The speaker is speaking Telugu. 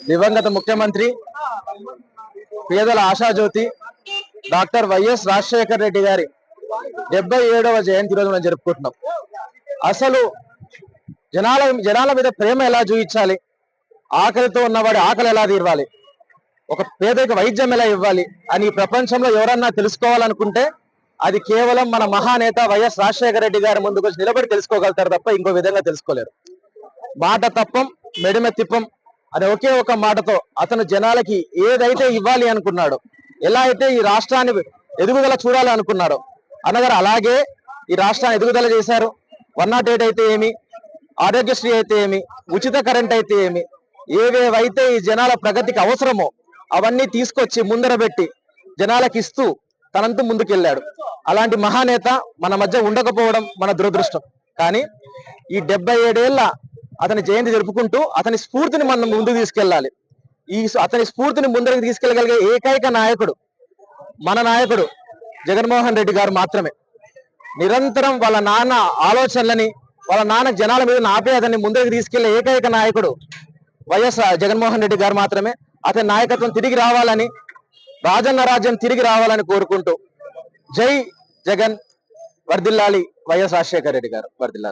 దివంగత ముఖ్యమంత్రి పేదల ఆశాజ్యోతి డాక్టర్ వైఎస్ రాజశేఖర రెడ్డి గారి 77వ జయంతి రోజు మనం జరుపుకుంటున్నాం. అసలు జనాల మీద ప్రేమ ఎలా చూపించాలి, ఆకలితో ఉన్నవాడి ఆకలి ఎలా తీర్వాలి, ఒక పేదకి వైద్యం ఎలా ఇవ్వాలి అని ఈ ప్రపంచంలో ఎవరన్నా తెలుసుకోవాలనుకుంటే అది కేవలం మన మహానేత వైఎస్ రాజశేఖర రెడ్డి గారి ముందుకు వచ్చి నిలబడి తెలుసుకోగలుగుతారు తప్ప ఇంకో విధంగా తెలుసుకోలేరు. మాట తప్పం మెడిమె తిప్పం అనే ఒకే ఒక మాటతో అతను జనాలకి ఏదైతే ఇవ్వాలి అనుకున్నాడో, ఎలా అయితే ఈ రాష్ట్రాన్ని ఎదుగుదల చూడాలి అనుకున్నారో అనగారు అలాగే ఈ రాష్ట్రాన్ని ఎదుగుదల చేశారు. 108 అయితే ఏమి, ఆరోగ్యశ్రీ అయితే ఏమి, ఉచిత కరెంట్ అయితే ఏమి, ఏవేవైతే ఈ జనాల ప్రగతికి అవసరమో అవన్నీ తీసుకొచ్చి ముందర పెట్టి జనాలకి ఇస్తూ తనంతూ ముందుకెళ్ళాడు. అలాంటి మహానేత మన మధ్య ఉండకపోవడం మన దురదృష్టం. కానీ ఈ 77 ఏళ్ల అతని జయంతి జరుపుకుంటూ అతని స్ఫూర్తిని మనం ముందుకు తీసుకెళ్ళాలి. అతని స్ఫూర్తిని ముందరికి తీసుకెళ్ళగలిగే ఏకైక నాయకుడు మన నాయకుడు జగన్మోహన్ రెడ్డి గారు మాత్రమే. నిరంతరం వాళ్ళ నాన్న ఆలోచనలని, వాళ్ళ నాన్న జనాల మీద ఆప్యాయతని ముందరికి తీసుకెళ్లే ఏకైక నాయకుడు వైఎస్ జగన్మోహన్ రెడ్డి గారు మాత్రమే. అతని నాయకత్వం తిరిగి రావాలని, రాజన్న రాజ్యం తిరిగి రావాలని కోరుకుంటూ జై జగన్, వర్ధిల్లాలి వైఎస్ రాజశేఖర రెడ్డి గారు, వర్ధిల్లాలి.